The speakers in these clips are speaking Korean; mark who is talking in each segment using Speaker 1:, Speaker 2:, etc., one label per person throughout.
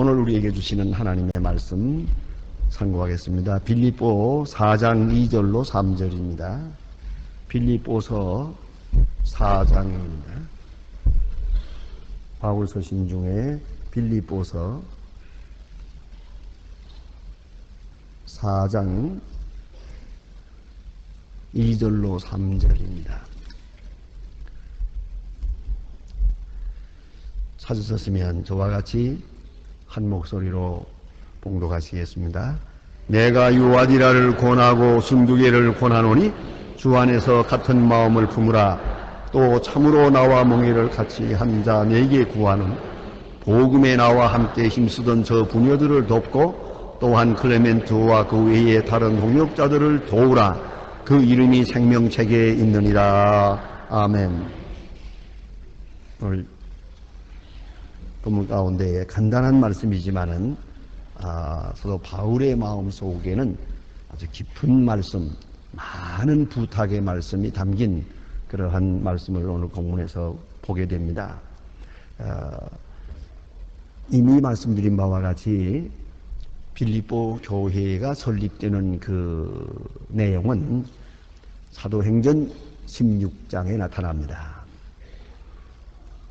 Speaker 1: 오늘 우리에게 주시는 하나님의 말씀 상고하겠습니다. 빌립보 4장 2절로 3절입니다. 빌립보서 4장입니다. 바울 서신 중에 빌립보서 4장 2절로 3절입니다. 찾으셨으면 저와 같이 한 목소리로 봉독하시겠습니다. 내가 유아디라를 권하고 순두개를 권하노니 주 안에서 같은 마음을 품으라. 또 참으로 나와 멍에를 같이 한 자 내게 구하는 복음에 나와 함께 힘쓰던 저 부녀들을 돕고 또한 클레멘트와 그 외의 다른 동역자들을 도우라. 그 이름이 생명책에 있느니라. 아멘. 오늘 본문 가운데 간단한 말씀이지만은 서도 바울의 마음 속에는 아주 깊은 말씀, 많은 부탁의 말씀이 담긴 그러한 말씀을 오늘 본문에서 보게 됩니다. 이미 말씀드린 바와 같이 빌립보 교회가 설립되는 그 내용은 사도행전 16장에 나타납니다.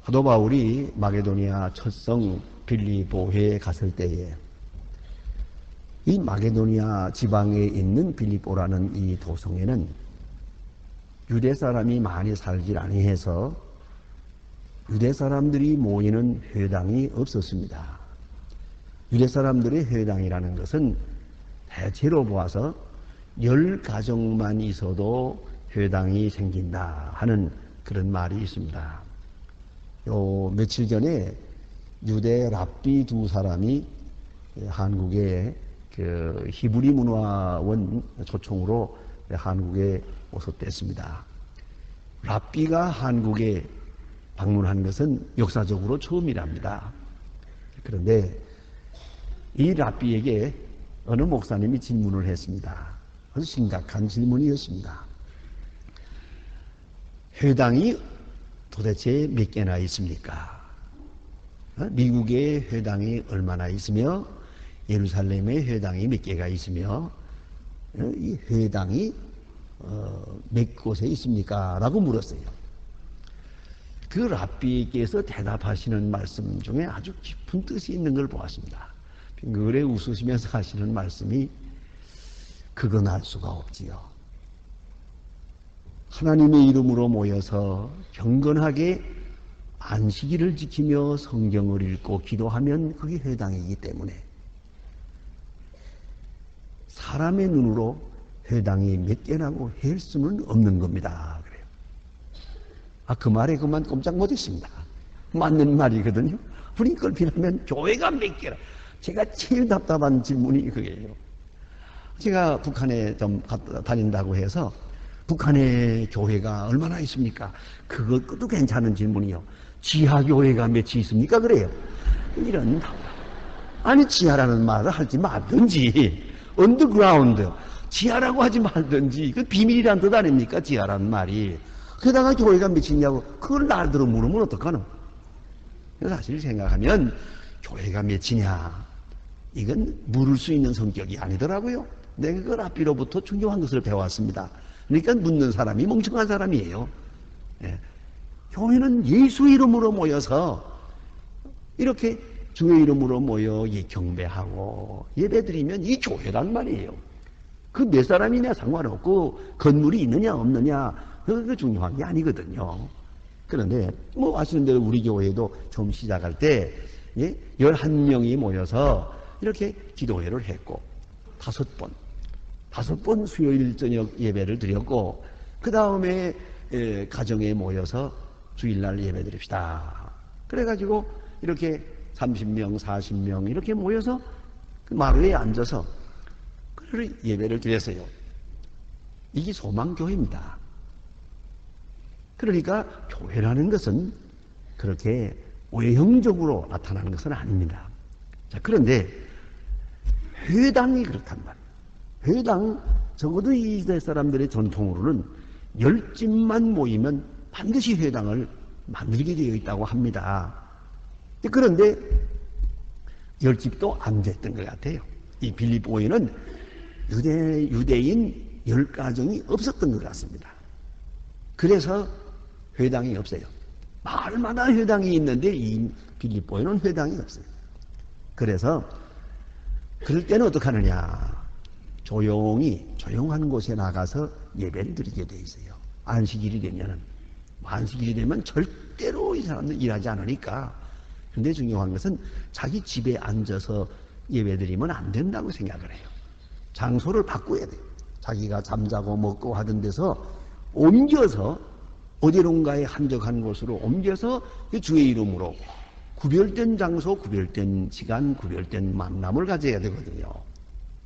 Speaker 1: 사도 바울이 마게도니아 첫성 빌립보에 갔을 때에 이 마게도니아 지방에 있는 빌립보라는 이 도성에는 유대 사람이 많이 살질 아니해서 유대 사람들이 모이는 회당이 없었습니다. 유대 사람들의 회당이라는 것은 대체로 보아서 10가정만 있어도 회당이 생긴다 하는 그런 말이 있습니다. 며칠 전에 유대 랍비 두 사람이 한국에 그 히브리 문화원 초청으로 한국에 오셨댔습니다. 랍비가 한국에 방문한 것은 역사적으로 처음이랍니다. 그런데 이 랍비에게 어느 목사님이 질문을 했습니다. 아주 심각한 질문이었습니다. 회당이 도대체 몇 개나 있습니까? 미국의 회당이 얼마나 있으며 예루살렘의 회당이 몇 개가 있으며 이 회당이 몇 곳에 있습니까? 라고 물었어요. 그 랍비께서 대답하시는 말씀 중에 아주 깊은 뜻이 있는 걸 보았습니다. 빙그레 웃으시면서 하시는 말씀이 그건 알 수가 없지요. 하나님의 이름으로 모여서 경건하게 안식일을 지키며 성경을 읽고 기도하면 그게 회당이기 때문에 사람의 눈으로 회당이 몇 개라고 할 수는 없는 겁니다. 그래요. 그 말에 그만 꼼짝 못했습니다. 맞는 말이거든요. 우리 걸 비하면 교회가 몇 개라. 제가 제일 답답한 질문이 그게요. 제가 북한에 좀 다닌다고 해서 북한의 교회가 얼마나 있습니까? 그것도 괜찮은 질문이요. 지하교회가 몇이 있습니까? 그래요. 이런, 아니, 지하라는 말을 하지 말든지, 언더그라운드, 지하라고 하지 말든지, 그 비밀이란 뜻 아닙니까? 지하라는 말이. 게다가 교회가 몇이 있냐고, 그걸 날들어 물으면 어떡하노? 사실 생각하면, 교회가 몇이냐, 이건 물을 수 있는 성격이 아니더라고요. 내가 그 랍비로부터 중요한 것을 배웠습니다. 그러니까 묻는 사람이 멍청한 사람이에요. 예. 교회는 예수 이름으로 모여서 이렇게 주의 이름으로 모여 경배하고 예배드리면 이 교회란 말이에요. 그 몇 사람이냐 상관없고 건물이 있느냐 없느냐 그게 중요한 게 아니거든요. 그런데 뭐 아시는 대로 우리 교회도 처음 시작할 때 11명이 모여서 이렇게 기도회를 했고 5번 수요일 저녁 예배를 드렸고 그 다음에 가정에 모여서 주일날 예배 드립시다. 그래가지고 이렇게 30명 40명 이렇게 모여서 그 마루에 앉아서 예배를 드렸어요. 이게 소망교회입니다. 그러니까 교회라는 것은 그렇게 외형적으로 나타나는 것은 아닙니다. 자, 그런데 회당이 그렇단 말이에요. 회당, 적어도 이 시대 사람들의 전통으로는 10집만 모이면 반드시 회당을 만들게 되어 있다고 합니다. 그런데 10집도 안 됐던 것 같아요. 이 빌립보에는 유대인 10가정이 없었던 것 같습니다. 그래서 회당이 없어요. 마을마다 회당이 있는데 이 빌립보에는 회당이 없어요. 그래서 그럴 때는 어떡하느냐. 조용한 곳에 나가서 예배를 드리게 돼 있어요. 안식일이 되면은. 안식일이 되면 절대로 이 사람들 일하지 않으니까. 근데 중요한 것은 자기 집에 앉아서 예배 드리면 안 된다고 생각을 해요. 장소를 바꿔야 돼요. 자기가 잠자고 먹고 하던 데서 옮겨서 어디론가에 한적한 곳으로 옮겨서 주의 이름으로 구별된 장소, 구별된 시간, 구별된 만남을 가져야 되거든요.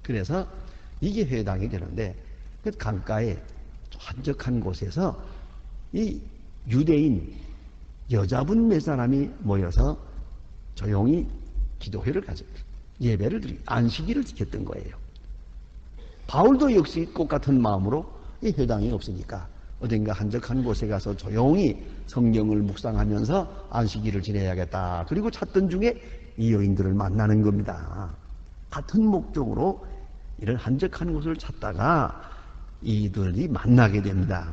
Speaker 1: 그래서 이게 회당이 되는데 강가에 한적한 곳에서 이 유대인 여자분 몇 사람이 모여서 조용히 기도회를 가졌어요. 예배를 드리고 안식일을 지켰던 거예요. 바울도 역시 똑같은 마음으로 이 회당이 없으니까 어딘가 한적한 곳에 가서 조용히 성경을 묵상하면서 안식일을 지내야겠다. 그리고 찾던 중에 이 여인들을 만나는 겁니다. 같은 목적으로 이런 한적한 곳을 찾다가 이들이 만나게 됩니다.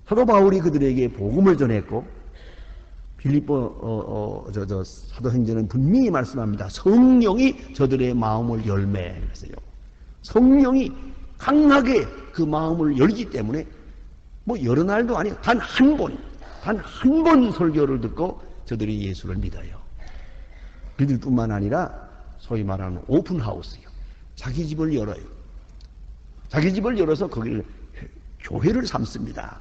Speaker 1: 사도 바울이 그들에게 복음을 전했고 빌립보 사도행전은 분명히 말씀합니다. 성령이 저들의 마음을 열매 그랬어요. 성령이 강하게 그 마음을 열기 때문에 뭐 여러 날도 아니에요. 단 한 번 설교를 듣고 저들이 예수를 믿어요. 믿을 뿐만 아니라 소위 말하는 오픈하우스요. 자기 집을 열어요. 자기 집을 열어서 거기를 교회를 삼습니다.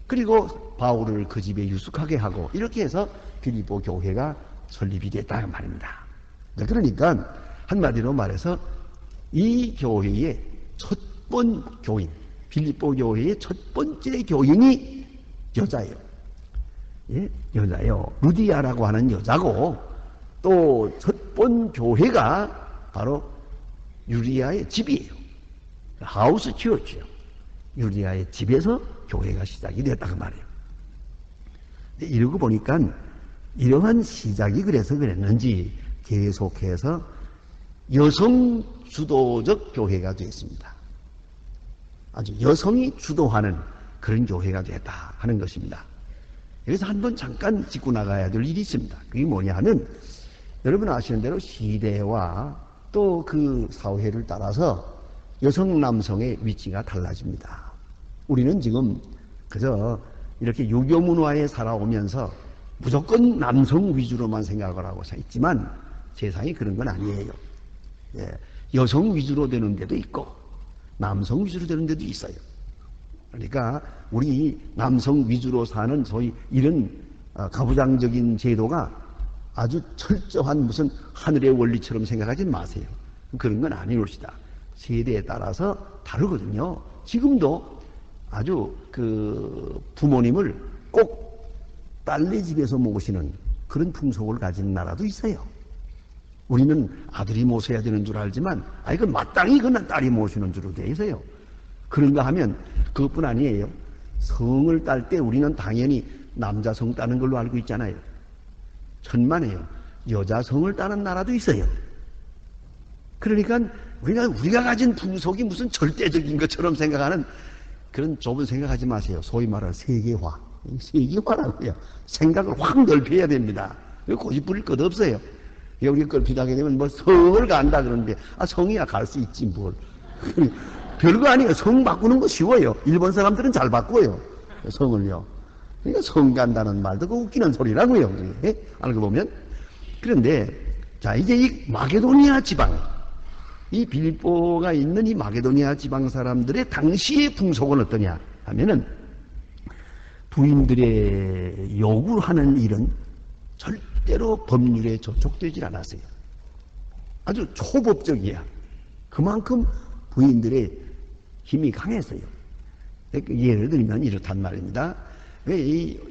Speaker 1: 그리고 바울을 그 집에 유숙하게 하고 이렇게 해서 빌립보 교회가 설립이 됐다 말입니다. 그러니까 한마디로 말해서 이 교회의 첫번 교인, 빌립보 교회의 첫 번째 교인이 여자예요. 예? 여자요. 루디아라고 하는 여자고 또 첫 번 교회가 바로 유리아의 집이에요. 하우스 치어치요. 유리아의 집에서 교회가 시작이 됐다고 말이에요. 이러고 보니까 이러한 시작이 그래서 그랬는지 계속해서 여성 주도적 교회가 되었습니다. 아주 여성이 주도하는 그런 교회가 됐다 하는 것입니다. 여기서 한번 잠깐 짚고 나가야 될 일이 있습니다. 그게 뭐냐 하면 여러분 아시는 대로 시대와 또 그 사회를 따라서 여성 남성의 위치가 달라집니다. 우리는 지금 그저 이렇게 유교 문화에 살아오면서 무조건 남성 위주로만 생각을 하고 있지만 세상이 그런 건 아니에요. 예, 여성 위주로 되는 데도 있고 남성 위주로 되는 데도 있어요. 그러니까 우리 남성 위주로 사는 소위 이런 가부장적인 제도가 아주 철저한 무슨 하늘의 원리처럼 생각하지 마세요. 그런 건 아니올시다. 세대에 따라서 다르거든요. 지금도 아주 그 부모님을 꼭 딸네 집에서 모시는 그런 풍속을 가진 나라도 있어요. 우리는 아들이 모셔야 되는 줄 알지만 이건 마땅히 그건 딸이 모시는 줄로 돼 있어요. 그런가 하면 그것뿐 아니에요. 성을 딸 때 우리는 당연히 남자 성 따는 걸로 알고 있잖아요. 천만에요. 여자 성을 따는 나라도 있어요. 그러니까 우리가 가진 풍속이 무슨 절대적인 것처럼 생각하는 그런 좁은 생각하지 마세요. 소위 말하는 세계화. 세계화라고요. 생각을 확 넓혀야 됩니다. 고집 부릴 것 없어요. 우리 걸 비하게 되면 뭐 성을 간다 그러는데 성이야 갈 수 있지 뭘. 별거 아니에요. 성 바꾸는 거 쉬워요. 일본 사람들은 잘 바꿔요. 성을요. 그러니까 성 간다는 말도 그 웃기는 소리라고요. 예? 알고 보면. 그런데 자 이제 이 마게도니아 지방 이 빌립보가 있는 이 마게도니아 지방 사람들의 당시의 풍속은 어떠냐 하면은 부인들의 요구하는 일은 절대로 법률에 저촉되질 않았어요. 아주 초법적이야. 그만큼 부인들의 힘이 강했어요. 예를 들면 이렇단 말입니다.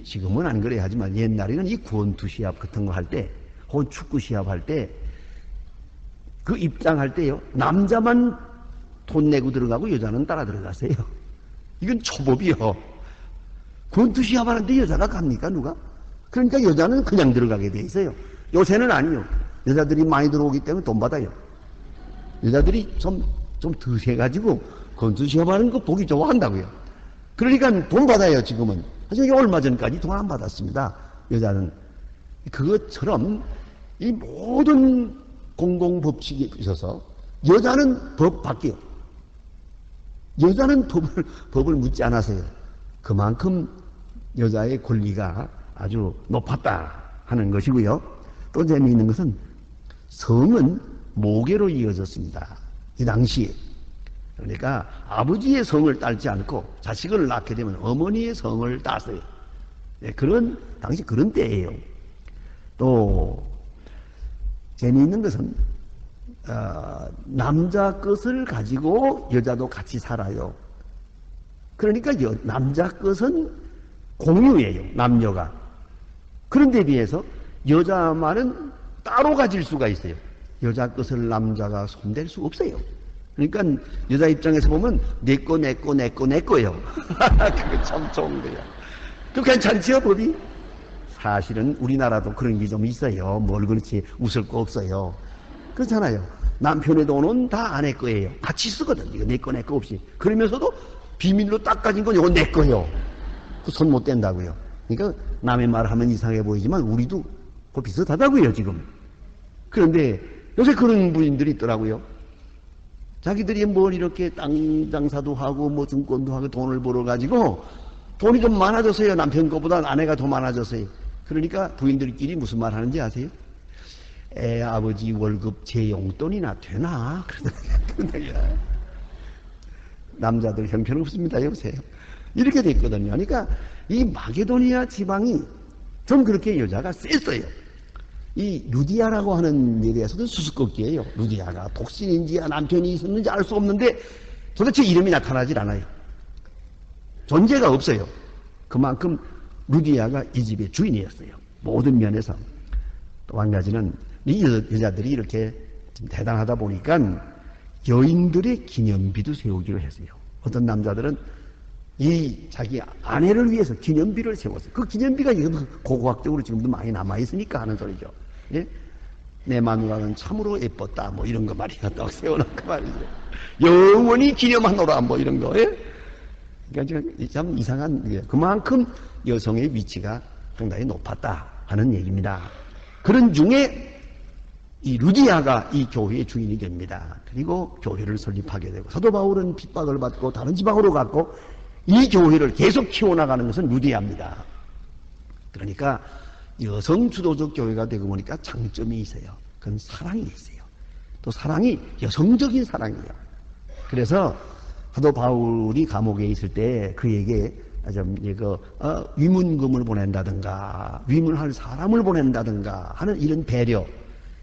Speaker 1: 지금은 안 그래야 하지만 옛날에는 이 권투 시합 같은 거 할 때, 혹은 축구 시합 할 때, 그 입장할 때요, 남자만 돈 내고 들어가고 여자는 따라 들어가세요. 이건 초법이요. 권투 시합 하는데 여자가 갑니까, 누가? 그러니까 여자는 그냥 들어가게 돼 있어요. 요새는 아니요. 여자들이 많이 들어오기 때문에 돈 받아요. 여자들이 좀 드세가지고 건투시험하는 거 보기 좋아한다고요. 그러니까 돈 받아요, 지금은. 하지만 얼마 전까지 돈 안 받았습니다. 여자는. 그것처럼 이 모든 공공법칙에 있어서 여자는 법 밖에요. 여자는 법을 묻지 않아서요. 그만큼 여자의 권리가 아주 높았다 하는 것이고요. 또 재미있는 것은 성은 모계로 이어졌습니다. 이 당시에. 그러니까 아버지의 성을 따르지 않고 자식을 낳게 되면 어머니의 성을 땄어요. 네, 당시 그런 때예요. 또 재미있는 것은 남자 것을 가지고 여자도 같이 살아요. 그러니까 남자 것은 공유예요, 남녀가. 그런데 비해서 여자만은 따로 가질 수가 있어요. 여자 것을 남자가 손댈 수 없어요. 그러니까 여자 입장에서 보면 내 거예요. 그거 참 좋은 거예요. 그 괜찮지요, 법이? 사실은 우리나라도 그런 게 좀 있어요. 뭘 그렇지 웃을 거 없어요. 그렇잖아요. 남편의 돈은 다 아내 거예요. 같이 쓰거든. 이거 내 거 없이. 그러면서도 비밀로 딱 가진 건 이건 내 거예요. 그 손 못 댄다고요. 그러니까 남의 말을 하면 이상해 보이지만 우리도 그 비슷하다고요, 지금. 그런데 요새 그런 부인들이 있더라고요. 자기들이 뭘 이렇게 땅 장사도 하고 뭐 증권도 하고 돈을 벌어가지고 돈이 좀 많아졌어요. 남편 거보다 아내가 더 많아졌어요. 그러니까 부인들끼리 무슨 말 하는지 아세요? 아버지 월급 제 용돈이나 되나? 그러더라고요. 남자들 형편없습니다, 요새. 이렇게 됐거든요. 그러니까 이 마게도니아 지방이 좀 그렇게 여자가 셌어요. 이 루디아라고 하는 일에서도 수수께끼예요. 루디아가 독신인지 남편이 있었는지 알 수 없는데 도대체 이름이 나타나질 않아요. 존재가 없어요. 그만큼 루디아가 이 집의 주인이었어요. 모든 면에서. 또 한 가지는 이 여자들이 이렇게 대단하다 보니까 여인들의 기념비도 세우기로 했어요. 어떤 남자들은 이 자기 아내를 위해서 기념비를 세웠어요. 그 기념비가 고고학적으로 지금도 많이 남아있으니까 하는 소리죠. 예? 내 마누라는 참으로 예뻤다. 뭐 이런 거 말이야. 딱 세워놓고 말이죠. 영원히 기념하노라. 뭐 이런 거. 예? 그러니까 참 이상한, 게 그만큼 여성의 위치가 상당히 높았다 하는 얘기입니다. 그런 중에 이 루디아가 이 교회의 주인이 됩니다. 그리고 교회를 설립하게 되고 사도 바울은 핍박을 받고 다른 지방으로 갔고 이 교회를 계속 키워나가는 것은 루디아입니다. 그러니까 여성 주도적 교회가 되고 보니까 장점이 있어요. 그건 사랑이 있어요. 또 사랑이 여성적인 사랑이에요. 그래서 사도 바울이 감옥에 있을 때 그에게 위문금을 보낸다든가 위문할 사람을 보낸다든가 하는 이런 배려,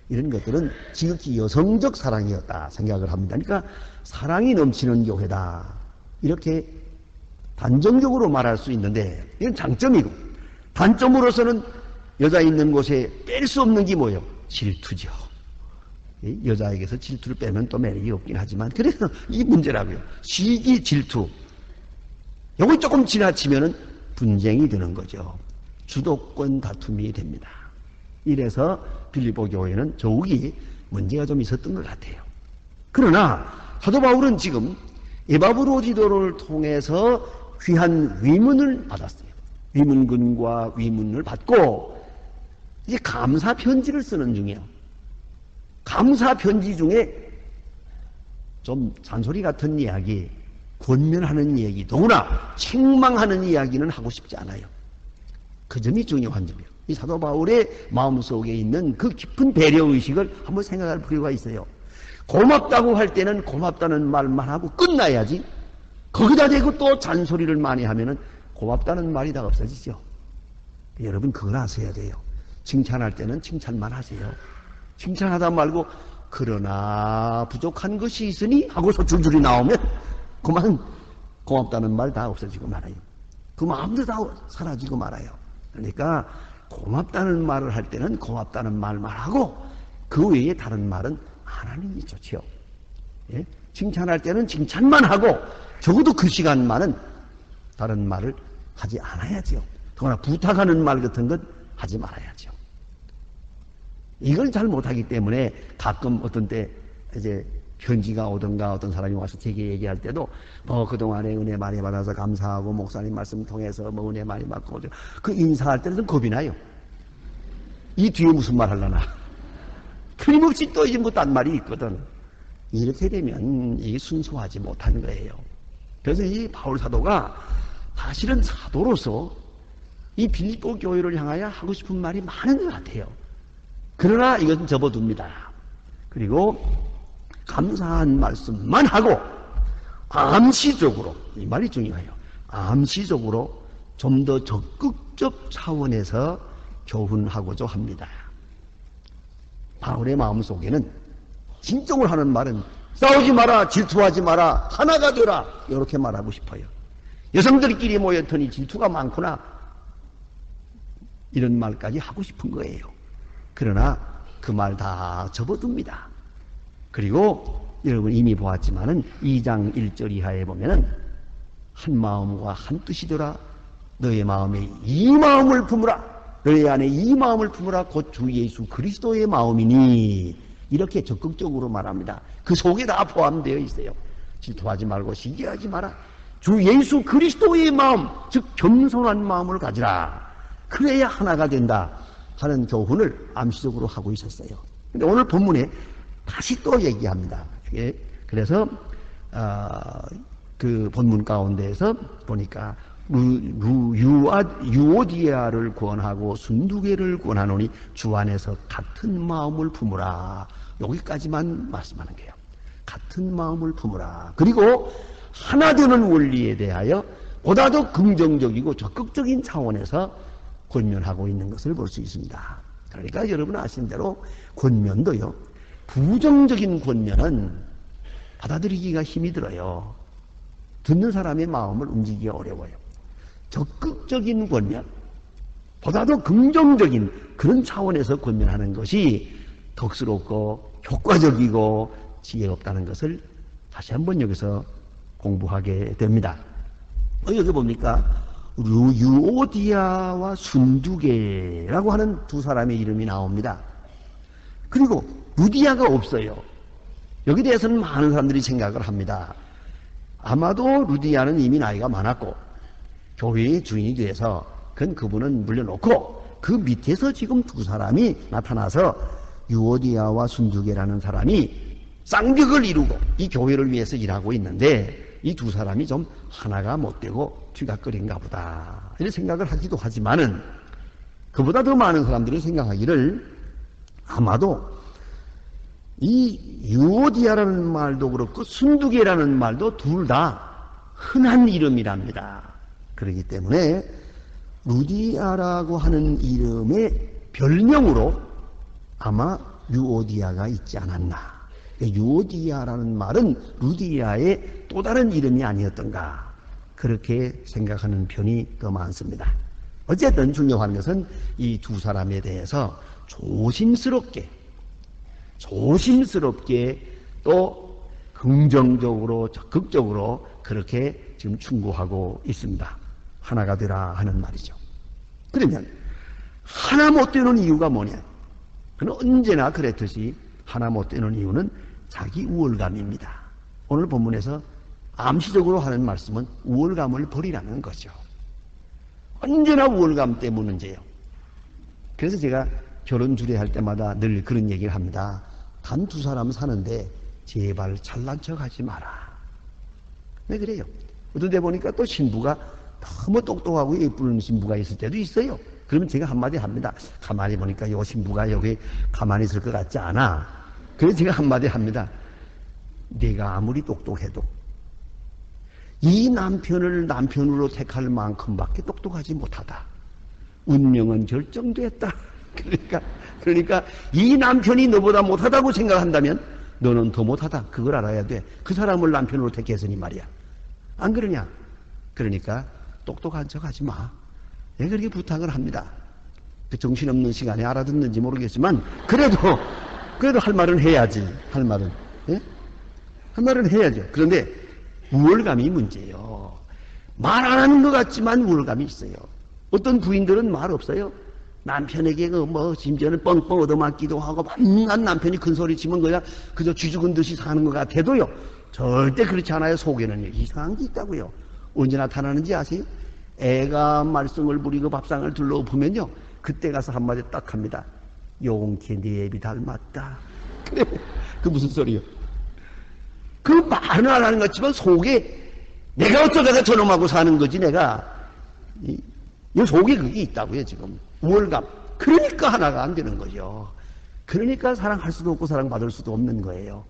Speaker 1: 이런 것들은 지극히 여성적 사랑이었다 생각을 합니다. 그러니까 사랑이 넘치는 교회다 이렇게 단정적으로 말할 수 있는데 이건 장점이고, 단점으로서는 여자 있는 곳에 뺄 수 없는 게 뭐예요? 질투죠. 여자에게서 질투를 빼면 또 매력이 없긴 하지만 그래서 이 문제라고요. 시기 질투, 요거 조금 지나치면은 분쟁이 되는 거죠. 주도권 다툼이 됩니다. 이래서 빌립보 교회는 조욱이 문제가 좀 있었던 것 같아요. 그러나 사도 바울은 지금 에바브로 지도를 통해서 귀한 위문을 받았어요. 위문근과 위문을 받고 이제 감사 편지를 쓰는 중이에요. 감사 편지 중에 좀 잔소리 같은 이야기, 권면하는 이야기, 더구나 책망하는 이야기는 하고 싶지 않아요. 그 점이 중요한 점이에요. 이 사도 바울의 마음속에 있는 그 깊은 배려의식을 한번 생각할 필요가 있어요. 고맙다고 할 때는 고맙다는 말만 하고 끝나야지, 거기다 대고 또 잔소리를 많이 하면은 고맙다는 말이 다 없어지죠. 여러분 그걸 아셔야 돼요. 칭찬할 때는 칭찬만 하세요. 칭찬하다 말고 그러나 부족한 것이 있으니 하고서 줄줄이 나오면 그만 고맙다는 말 다 없어지고 말아요. 그 마음도 다 사라지고 말아요. 그러니까 고맙다는 말을 할 때는 고맙다는 말만 하고 그 외에 다른 말은 안 하는 게 좋죠. 예? 칭찬할 때는 칭찬만 하고 적어도 그 시간만은 다른 말을 하지 않아야죠. 더구나 부탁하는 말 같은 건 하지 말아야죠. 이걸 잘 못하기 때문에 가끔 어떤 때 이제 편지가 오든가 어떤 사람이 와서 제게 얘기할 때도 그동안에 은혜 많이 받아서 감사하고 목사님 말씀 통해서 은혜 많이 받고 그 인사할 때는 좀 겁이 나요. 이 뒤에 무슨 말 하려나. 틀림없이 또 이제 뭐 딴 말이 있거든. 이렇게 되면 이게 순수하지 못한 거예요. 그래서 이 바울 사도가 사실은 사도로서 이 빌립보 교회를 향하여 하고 싶은 말이 많은 것 같아요. 그러나 이것은 접어둡니다. 그리고 감사한 말씀만 하고 암시적으로, 이 말이 중요해요. 암시적으로 좀 더 적극적 차원에서 교훈하고자 합니다. 바울의 마음속에는 진정을 하는 말은 싸우지 마라, 질투하지 마라, 하나가 되라, 이렇게 말하고 싶어요. 여성들끼리 모였더니 질투가 많구나, 이런 말까지 하고 싶은 거예요. 그러나 그 말 다 접어둡니다. 그리고 여러분 이미 보았지만은 2장 1절 이하에 보면은 한 마음과 한 뜻이더라. 너의 마음에 이 마음을 품으라. 너의 안에 이 마음을 품으라. 곧 주 예수 그리스도의 마음이니. 이렇게 적극적으로 말합니다. 그 속에 다 포함되어 있어요. 질투하지 말고 시기하지 마라. 주 예수 그리스도의 마음, 즉 겸손한 마음을 가지라. 그래야 하나가 된다 하는 교훈을 암시적으로 하고 있었어요. 근데 오늘 본문에 다시 또 얘기합니다. 그래서 그 본문 가운데에서 보니까 유오디아를 권하고 순두개를 권하노니 주 안에서 같은 마음을 품으라. 여기까지만 말씀하는 거예요. 같은 마음을 품으라. 그리고 하나 되는 원리에 대하여 보다 더 긍정적이고 적극적인 차원에서 권면하고 있는 것을 볼 수 있습니다. 그러니까 여러분 아시는 대로 권면도요, 부정적인 권면은 받아들이기가 힘이 들어요. 듣는 사람의 마음을 움직이기가 어려워요. 적극적인 권면, 보다 더 긍정적인 그런 차원에서 권면하는 것이 덕스럽고 효과적이고 지혜롭다는 것을 다시 한번 여기서 공부하게 됩니다. 여기 봅니까? 유오디아와 순두개라고 하는 두 사람의 이름이 나옵니다. 그리고 루디아가 없어요. 여기에 대해서는 많은 사람들이 생각을 합니다. 아마도 루디아는 이미 나이가 많았고 교회의 주인이 돼서 그분은 물려놓고 그 밑에서 지금 두 사람이 나타나서 유오디아와 순두개라는 사람이 쌍벽을 이루고 이 교회를 위해서 일하고 있는데 이 두 사람이 좀 하나가 못되고 뒤가거린가 보다 이런 생각을 하기도 하지만은 그보다 더 많은 사람들이 생각하기를 아마도 이 유오디아라는 말도 그렇고 순두개라는 말도 둘 다 흔한 이름이랍니다. 그렇기 때문에 루디아라고 하는 이름의 별명으로 아마 유오디아가 있지 않았나. 유오디아라는 말은 루디아의 또 다른 이름이 아니었던가, 그렇게 생각하는 편이 더 많습니다. 어쨌든 중요한 것은 이 두 사람에 대해서 조심스럽게 또 긍정적으로 적극적으로 그렇게 지금 충고하고 있습니다. 하나가 되라 하는 말이죠. 그러면 하나 못 되는 이유가 뭐냐? 그는 언제나 그랬듯이 하나 못 되는 이유는 자기 우월감입니다. 오늘 본문에서 암시적으로 하는 말씀은 우월감을 버리라는 거죠. 언제나 우월감 때문에 문제예요. 그래서 제가 결혼 주례할 때마다 늘 그런 얘기를 합니다. 단 두 사람 사는데 제발 잘난 척 하지 마라. 왜 그래요? 어떤 데 보니까 또 신부가 너무 똑똑하고 예쁜 신부가 있을 때도 있어요. 그러면 제가 한마디 합니다. 가만히 보니까 요 신부가 여기 가만히 있을 것 같지 않아. 그래서 제가 한마디 합니다. 내가 아무리 똑똑해도 이 남편을 남편으로 택할 만큼밖에 똑똑하지 못하다. 운명은 결정됐다. 그러니까 이 남편이 너보다 못하다고 생각한다면 너는 더 못하다. 그걸 알아야 돼. 그 사람을 남편으로 택했으니 말이야. 안 그러냐? 그러니까 똑똑한 척 하지 마. 내가 그렇게 부탁을 합니다. 그 정신없는 시간에 알아듣는지 모르겠지만 그래도 할 말은 해야지. 할 말은 해야죠. 그런데 우월감이 문제예요. 말 안 하는 것 같지만 우월감이 있어요. 어떤 부인들은 말 없어요. 남편에게 심지어는 뻥뻥 얻어맞기도 하고, 만난 남편이 큰 소리 치면 그냥 그저 쥐 죽은 듯이 사는 것 같아도요, 절대 그렇지 않아요. 속에는 이상한 게 있다고요. 언제 나타나는지 아세요? 애가 말썽을 부리고 밥상을 둘러보면요, 그때 가서 한마디 딱 합니다. 용케 네 애비 닮았다. 그래, 그 무슨 소리요? 그 말은 안 하는 것 같지만 속에 내가 어쩌다가 저놈하고 사는 거지, 내가. 이 속에 그게 있다고요, 지금. 우월감. 그러니까 하나가 안 되는 거죠. 그러니까 사랑할 수도 없고 사랑받을 수도 없는 거예요.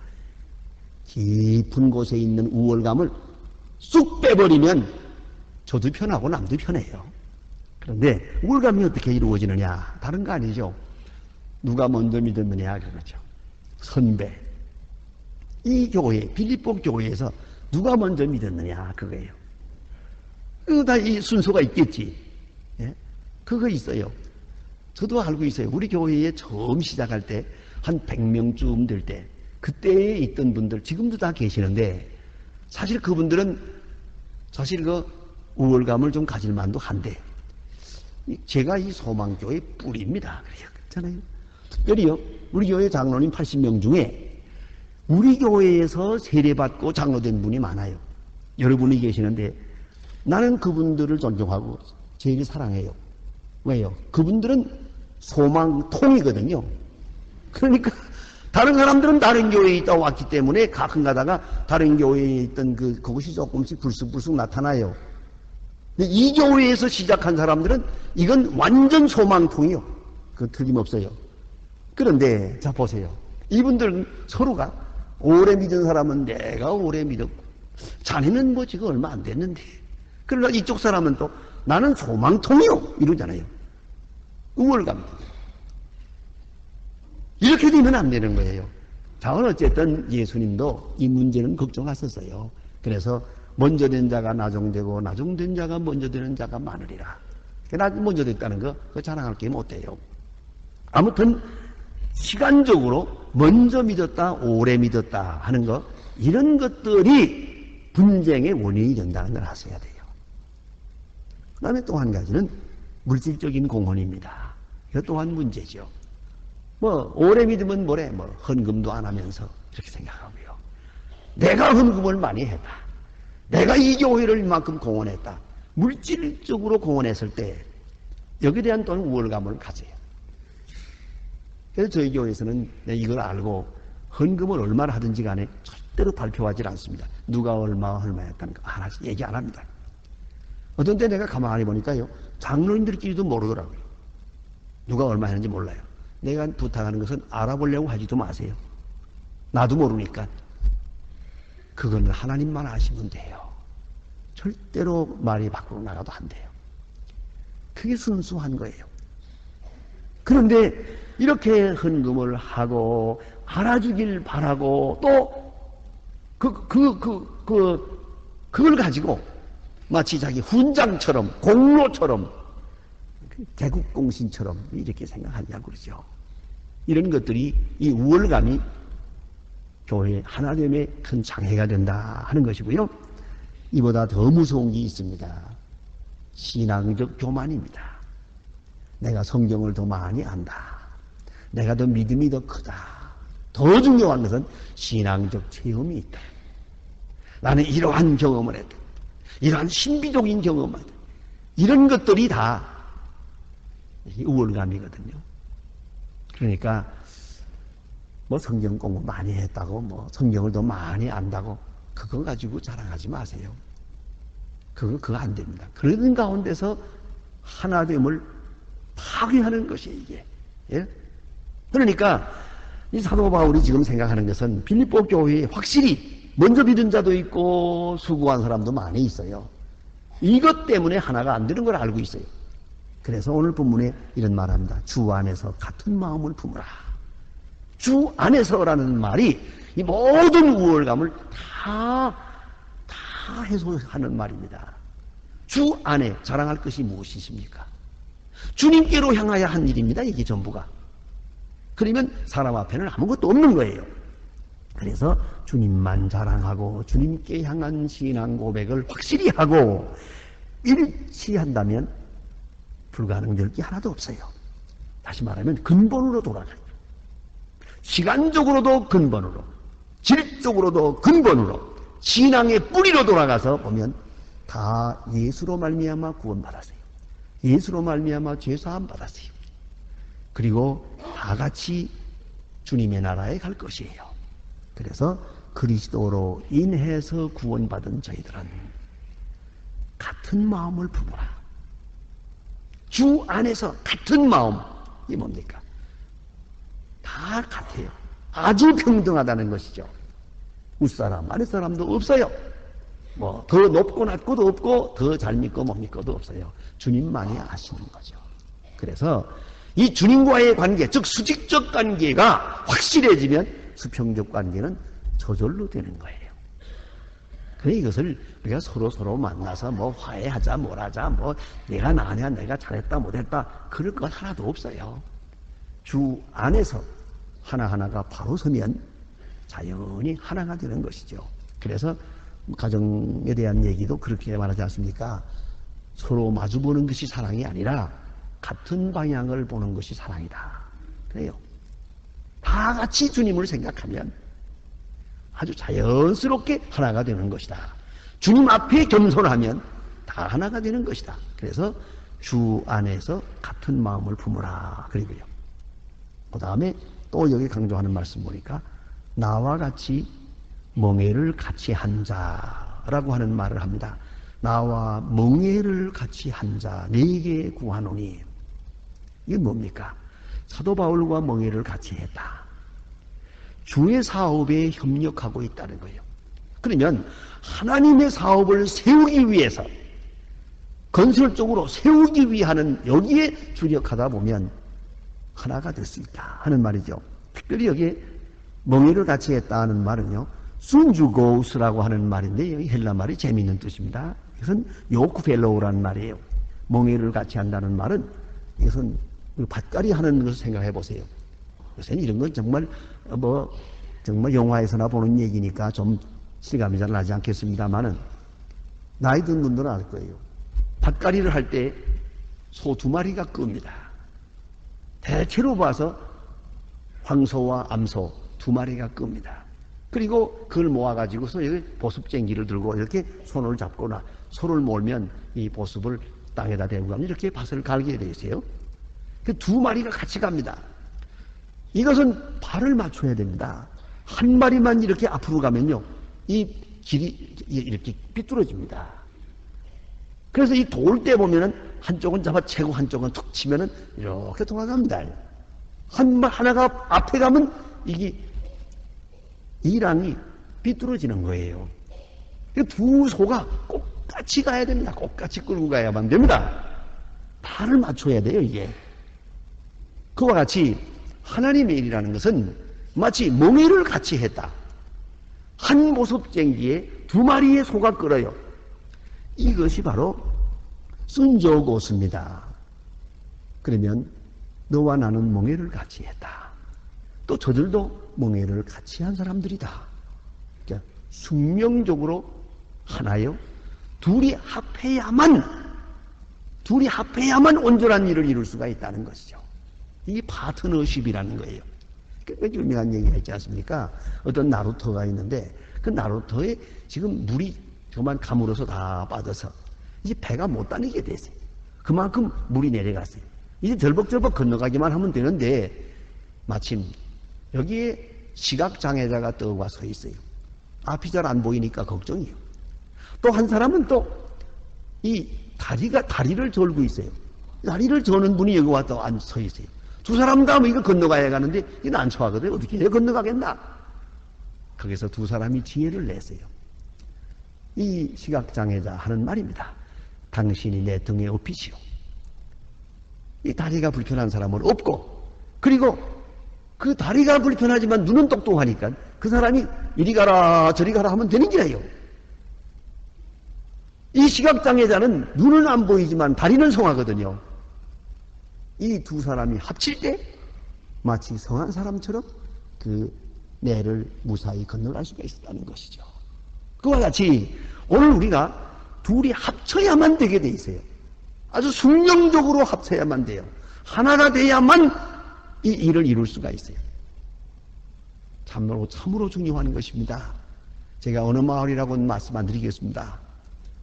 Speaker 1: 깊은 곳에 있는 우월감을 쑥 빼버리면 저도 편하고 남도 편해요. 그런데 우월감이 어떻게 이루어지느냐? 다른 거 아니죠. 누가 먼저 믿었느냐? 그거죠. 선배. 이 교회, 빌립보 교회에서 누가 먼저 믿었느냐? 그거예요. 그거 다 이 순서가 있겠지. 예? 그거 있어요. 저도 알고 있어요. 우리 교회에 처음 시작할 때 한 100명쯤 될 때 그때에 있던 분들 지금도 다 계시는데 사실 그분들은 사실 그 우월감을 좀 가질 만도 한데 제가 이 소망교회 뿌리입니다. 그랬잖아요. 특별히요. 우리 교회 장로님 80명 중에 우리 교회에서 세례받고 장로된 분이 많아요. 여러분이 계시는데 나는 그분들을 존경하고 제일 사랑해요. 왜요? 그분들은 소망통이거든요. 그러니까 다른 사람들은 다른 교회에 있다 왔기 때문에 가끔 가다가 다른 교회에 있던 그것이 조금씩 불쑥불쑥 나타나요. 근데 이 교회에서 시작한 사람들은 이건 완전 소망통이요. 그거 틀림없어요. 그런데 자 보세요. 이분들은 서로가 오래 믿은 사람은 내가 오래 믿었고 자네는 뭐 지금 얼마 안 됐는데 그러나 이쪽 사람은 또 나는 소망통이요 이러잖아요. 우월감. 이렇게 되면 안 되는 거예요. 자, 어쨌든 예수님도 이 문제는 걱정하셨어요. 그래서 먼저 된 자가 나중되고 나중된 자가 먼저 되는 자가 많으리라. 나 먼저 됐다는 거 그거 자랑할 게 못 돼요. 아무튼 시간적으로 먼저 믿었다, 오래 믿었다 하는 거 이런 것들이 분쟁의 원인이 된다는 걸 아셔야 돼요. 그 다음에 또 한 가지는 물질적인 공헌입니다. 이것 또한 문제죠. 오래 믿으면 뭐래? 헌금도 안 하면서 이렇게 생각하고요. 내가 헌금을 많이 했다. 내가 이 교회를 이만큼 공헌했다. 물질적으로 공헌했을 때 여기에 대한 또한 우월감을 가져요. 그래서 저희 교회에서는 이걸 알고 헌금을 얼마나 하든지 간에 절대로 발표하지 않습니다. 누가 얼마 했다는 거 하나씩 얘기 안 합니다. 어떤 때 내가 가만히 보니까요. 장로님들끼리도 모르더라고요. 누가 얼마 했는지 몰라요. 내가 부탁하는 것은 알아보려고 하지도 마세요. 나도 모르니까. 그건 하나님만 아시면 돼요. 절대로 말이 밖으로 나가도 안 돼요. 그게 순수한 거예요. 그런데 이렇게 헌금을 하고 알아주길 바라고 또 그걸 가지고 마치 자기 훈장처럼 공로처럼 개국공신처럼 이렇게 생각하냐고 그러죠. 이런 것들이 이 우월감이 교회의 하나됨에 큰 장애가 된다 하는 것이고요. 이보다 더 무서운 게 있습니다. 신앙적 교만입니다. 내가 성경을 더 많이 안다. 내가 더 믿음이 더 크다. 더 중요한 것은 신앙적 체험이 있다. 나는 이러한 경험을 했다. 이러한 신비적인 경험을 했다. 이런 것들이 다 우월감이거든요. 그러니까 성경 공부 많이 했다고 성경을 더 많이 안다고 그거 가지고 자랑하지 마세요. 그거 안 됩니다. 그런 가운데서 하나됨을 파괴하는 것이 이게. 예? 그러니까 이 사도 바울이 지금 생각하는 것은 빌립보 교회에 확실히 먼저 믿은 자도 있고 수고한 사람도 많이 있어요. 이것 때문에 하나가 안 되는 걸 알고 있어요. 그래서 오늘 본문에 이런 말합니다. 주 안에서 같은 마음을 품으라. 주 안에서라는 말이 이 모든 우월감을 다 해소하는 말입니다. 주 안에 자랑할 것이 무엇이십니까? 주님께로 향하여 한 일입니다. 이게 전부가. 그러면 사람 앞에는 아무것도 없는 거예요. 그래서 주님만 자랑하고 주님께 향한 신앙 고백을 확실히 하고 일치한다면 불가능될 게 하나도 없어요. 다시 말하면 근본으로 돌아가요. 시간적으로도 근본으로, 질적으로도 근본으로, 신앙의 뿌리로 돌아가서 보면 다 예수로 말미암아 구원받았어요. 예수로 말미암아 죄사함 받았어요. 그리고 다 같이 주님의 나라에 갈 것이에요. 그래서 그리스도로 인해서 구원받은 저희들은 같은 마음을 품어라. 주 안에서 같은 마음이 뭡니까? 다 같아요. 아주 평등하다는 것이죠. 윗사람, 아랫사람도 없어요. 뭐 더 높고 낮고도 없고 더 잘 믿고 못 믿고도 없어요. 주님만이 아시는 거죠. 그래서 이 주님과의 관계, 즉 수직적 관계가 확실해지면 수평적 관계는 저절로 되는 거예요. 그래서 이것을 우리가 서로 만나서 뭐 화해하자, 뭘 하자, 뭐 내가 나냐, 내가 잘했다, 못했다, 그럴 것 하나도 없어요. 주 안에서 하나하나가 바로 서면 자연히 하나가 되는 것이죠. 그래서 가정에 대한 얘기도 그렇게 말하지 않습니까? 서로 마주보는 것이 사랑이 아니라 같은 방향을 보는 것이 사랑이다. 그래요. 다 같이 주님을 생각하면 아주 자연스럽게 하나가 되는 것이다. 주님 앞에 겸손하면 다 하나가 되는 것이다. 그래서 주 안에서 같은 마음을 품으라. 그리고요. 그 다음에 또 여기 강조하는 말씀 보니까 나와 같이 멍에를 같이 한 자라고 하는 말을 합니다. 나와 멍에를 같이 한 자 네게 구하노니. 이게 뭡니까? 사도 바울과 멍에를 같이 했다. 주의 사업에 협력하고 있다는 거예요. 그러면 하나님의 사업을 세우기 위해서 건설적으로 세우기 위하는 여기에 주력하다 보면 하나가 될 수 있다 하는 말이죠. 특별히 여기에 멍에를 같이 했다 하는 말은요, 순주고우스라고 하는 말인데 여기 헬라 말이 재미있는 뜻입니다. 이것은 요크펠로우라는 말이에요. 멍에를 같이 한다는 말은 이것은 밭갈이 하는 것을 생각해 보세요. 요새는 이런 건 정말 정말 영화에서나 보는 얘기니까 좀 실감이 잘 나지 않겠습니다만은 나이 든 분들은 알 거예요. 밭갈이를 할 때 소 2마리가 끕니다. 대체로 봐서 황소와 암소 2마리가 끕니다. 그리고 그걸 모아가지고서 여기 보습쟁기를 들고 이렇게 손을 잡거나 소를 몰면 이 보습을 땅에다 대고 가면 이렇게 밭을 갈게 돼 있어요. 그 2마리가 같이 갑니다. 이것은 발을 맞춰야 됩니다. 한 마리만 이렇게 앞으로 가면요, 이 길이 이렇게 삐뚤어집니다. 그래서 이 돌 때 보면은 한쪽은 잡아채고 한쪽은 툭 치면은 이렇게 돌아갑니다. 하나가 앞에 가면 이 랑이 삐뚤어지는 거예요. 두 소가 똑같이 가야 됩니다. 똑같이 끌고 가야만 됩니다. 발을 맞춰야 돼요, 이게. 그와 같이 하나님의 일이라는 것은 마치 멍에를 같이 했다. 한 보습쟁기에 2마리의 소가 끌어요. 이것이 바로 순조고스입니다. 그러면 너와 나는 멍에를 같이 했다. 또 저들도 멍에를 같이 한 사람들이다. 그러니까 숙명적으로 하나요. 둘이 합해야만 온전한 일을 이룰 수가 있다는 것이죠. 이게 파트너십이라는 거예요. 꽤 유명한 얘기가 있지 않습니까? 어떤 나루터가 있는데 그 나루터에 지금 물이 그만 가물어서 다 빠져서 이제 배가 못 다니게 됐어요. 그만큼 물이 내려갔어요. 이제 절벅절벅 건너가기만 하면 되는데 마침 여기에 시각장애자가 떠와 서 있어요. 앞이 잘 안 보이니까 걱정이에요. 또 한 사람은 또 이 다리를 절고 있어요. 다리를 저는 분이 여기 와서 서 있어요. 두 사람 다 뭐 이거 건너가야 가는데 이거 난처하거든요. 어떻게 해 건너가겠나? 거기서 두 사람이 지혜를 냈어요. 이 시각장애자 하는 말입니다. 당신이 내 등에 업히시오. 이 다리가 불편한 사람은 없고, 그리고 그 다리가 불편하지만 눈은 똑똑하니까 그 사람이 이리 가라 저리 가라 하면 되는 거예요. 이 시각장애자는 눈은 안 보이지만 다리는 성하거든요. 이 두 사람이 합칠 때 마치 성한 사람처럼 그 내를 무사히 건너갈 수가 있었다는 것이죠. 그와 같이 오늘 우리가 둘이 합쳐야만 되게 돼 있어요. 아주 숙명적으로 합쳐야만 돼요. 하나가 돼야만 이 일을 이룰 수가 있어요. 참으로 중요한 것입니다. 제가 어느 마을이라고 말씀 안 드리겠습니다.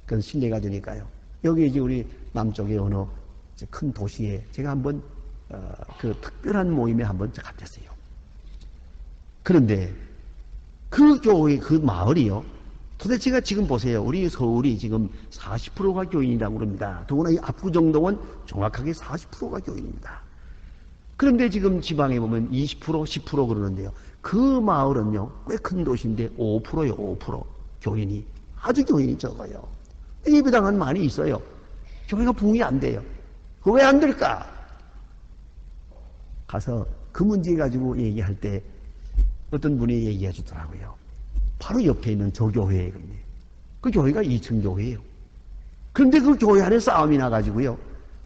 Speaker 1: 그건 신뢰가 되니까요. 여기 이제 우리 남쪽의 어느 큰 도시에 제가 한번 그 특별한 모임에 한번 갔었어요. 그런데 그 교회, 그 마을이요. 도대체가 지금 보세요. 우리 서울이 지금 40%가 교인이라고 그럽니다. 더구나 이 압구정동은 정확하게 40%가 교인입니다. 그런데 지금 지방에 보면 20%, 10% 그러는데요. 그 마을은요, 꽤 큰 도시인데 5%요, 5%. 교인이. 아주 교인이 적어요. 예배당은 많이 있어요. 교회가 부흥이 안 돼요. 그 왜 안 될까? 가서 그 문제 가지고 얘기할 때 어떤 분이 얘기해 주더라고요. 바로 옆에 있는 저 교회거든요. 그 교회가 2층 교회예요. 그런데 그 교회 안에 싸움이 나가지고요.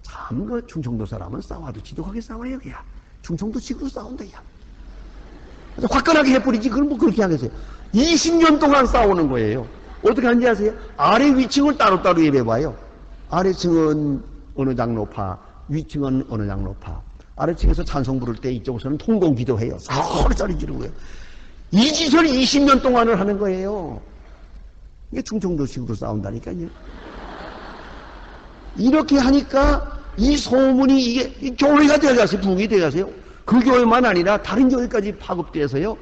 Speaker 1: 참, 그 충청도 사람은 싸워도 지독하게 싸워요, 그야. 충청도 식으로 싸운다, 야. 화끈하게 해버리지, 그걸 뭐 그렇게 하겠어요. 20년 동안 싸우는 거예요. 어떻게 하는지 아세요? 아래 위층을 따로따로 예배봐요. 아래층은 어느 장로파, 위층은 어느 장로파. 아래층에서 찬송 부를 때 이쪽에서는 통공 기도해요. 서로 소리 지르고요. 이 짓을 20년 동안을 하는 거예요. 이게 충청도식으로 싸운다니까요. 이렇게 하니까 이 소문이 이게 교회가 되어가세요. 부흥이 되어가세요. 그 교회만 아니라 다른 교회까지 파급돼서요.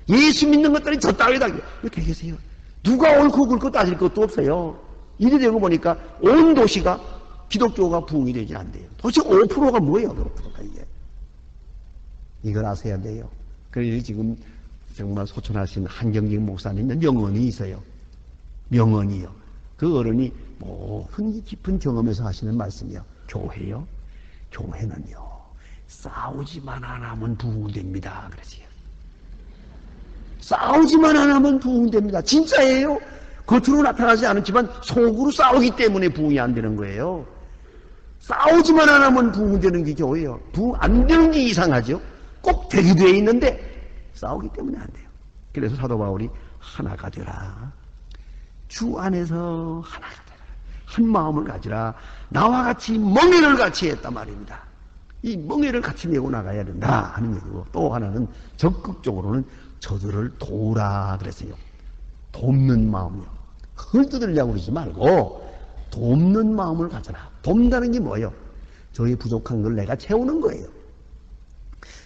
Speaker 1: 예수 믿는 것들이 저 따위다. 이렇게 계세요. 누가 옳고 그르고 따질 것도 없어요. 이래 되고 보니까 온 도시가 기독교가 부흥이 되지 않대요. 도대체 5%가 뭐예요? 5%가 이게. 이걸 아셔야 돼요. 그래서 지금 정말 소천하신 한경직 목사님은 명언이 있어요. 명언이요. 그 어른이 모든 깊은 경험에서 하시는 말씀이요. 교회요. 교회는요. 싸우지만 안 하면 부흥됩니다. 그러지요. 싸우지만 안 하면 부흥됩니다. 진짜예요. 겉으로 나타나지 않았지만 속으로 싸우기 때문에 부흥이 안 되는 거예요. 싸우지만 안 하면 부흥되는 게 교회예요. 부흥 안 되는 게 이상하죠. 꼭 되게 돼 있는데 싸우기 때문에 안 돼요. 그래서 사도 바울이 하나가 되라. 주 안에서 하나가 되라. 한 마음을 가지라. 나와 같이 멍에를 같이 했단 말입니다. 이 멍에를 같이 메고 나가야 된다 하는 얘기고, 또 하나는 적극적으로는 저들을 도우라 그랬어요. 돕는 마음이요. 헐뜯으려고 그러지 말고 돕는 마음을 가져라. 돕는다는 게 뭐예요? 저희 부족한 걸 내가 채우는 거예요.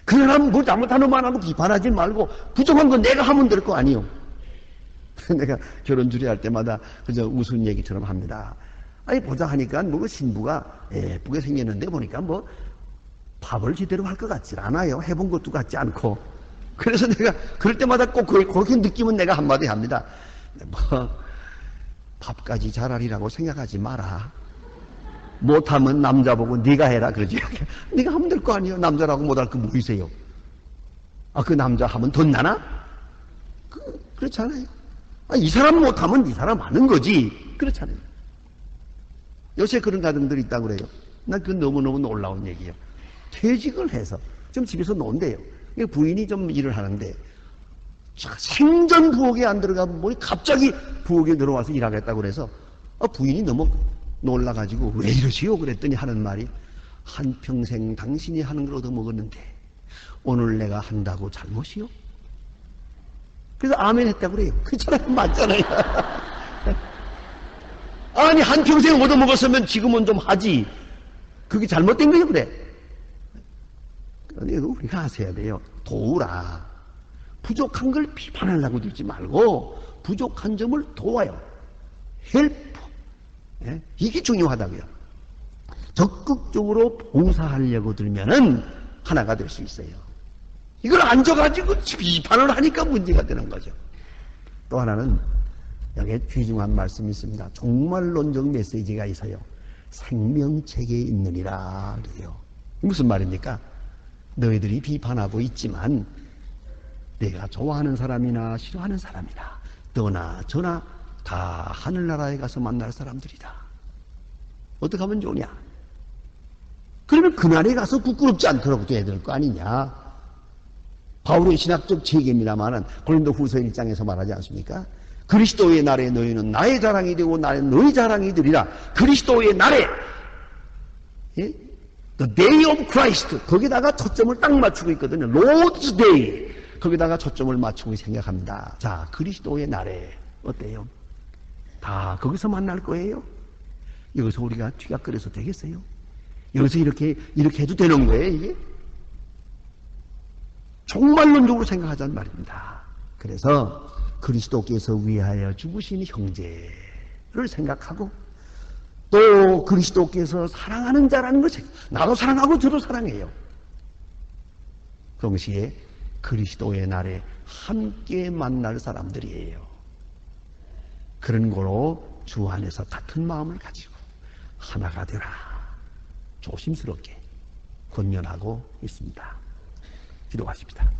Speaker 1: 그 사람 뭘 잘못하는 말하고 비판하지 말고 부족한 건 내가 하면 될 거 아니요. 내가 결혼 주례할 때마다 그저 웃은 얘기처럼 합니다. 아니 보자 하니까 뭐 신부가 예쁘게 생겼는데 보니까 뭐 밥을 제대로 할 것 같지 않아요. 해본 것도 같지 않고. 그래서 내가 그럴 때마다 꼭 그렇게 느끼면 내가 한마디 합니다. 뭐 밥까지 잘하리라고 생각하지 마라. 못하면 남자 보고 네가 해라 그러지. 네가 하면 될 거 아니에요. 남자라고 못할 거 뭐 있어요. 아, 그 남자 하면 돈 나나? 그렇잖아요. 아, 이 사람 못하면 이 사람 하는 거지. 그렇잖아요. 요새 그런 가정들이 있다고 그래요. 난 그건 너무너무 놀라운 얘기예요. 퇴직을 해서 좀 집에서 논대요. 부인이 좀 일을 하는데 생전 부엌에 안 들어가면 뭐 갑자기 부엌에 들어와서 일하겠다고 그래서 부인이 너무 놀라가지고 왜 이러시오? 그랬더니 하는 말이 한평생 당신이 하는 걸 얻어먹었는데 오늘 내가 한다고 잘못이요? 그래서 아멘 했다고 그래요. 그렇잖아요. 맞잖아요. 아니 한평생 얻어먹었으면 지금은 좀 하지. 그게 잘못된 거예요. 그래. 그런데 우리가 아셔야 돼요. 도우라. 부족한 걸 비판하려고 들지 말고 부족한 점을 도와요. 헬프. 예? 이게 중요하다고요. 적극적으로 봉사하려고 들면은 하나가 될 수 있어요. 이걸 앉아가지고 비판을 하니까 문제가 되는 거죠. 또 하나는 여기에 귀중한 말씀이 있습니다. 종말론적 메시지가 있어요. 생명책에 있느니라 그래요. 무슨 말입니까? 너희들이 비판하고 있지만 내가 좋아하는 사람이나 싫어하는 사람이나 너나 저나 다 하늘나라에 가서 만날 사람들이다. 어떻게 하면 좋으냐? 그러면 그날에 가서 부끄럽지 않도록 해야 될 거 아니냐? 바울의 신학적 체계입니다만은 고린도 후서 1장에서 말하지 않습니까? 그리스도의 날에 너희는 나의 자랑이 되고 나는 너희 자랑이 되리라. 그리스도의 날에 예? The day of Christ. 거기다가 초점을 딱 맞추고 있거든요. Lord's day. 거기다가 초점을 맞추고 생각합니다. 자, 그리스도의 날에 어때요? 다 거기서 만날 거예요? 여기서 우리가 뒤각거려서 되겠어요? 여기서 이렇게 해도 되는 거예요, 이게? 종말론적으로 생각하자는 말입니다. 그래서 그리스도께서 위하여 죽으신 형제를 생각하고 또 그리스도께서 사랑하는 자라는 것이 나도 사랑하고 저도 사랑해요. 동시에 그리스도의 날에 함께 만날 사람들이에요. 그런 거로 주 안에서 같은 마음을 가지고 하나가 되라 조심스럽게 권면하고 있습니다. 기도하십니다.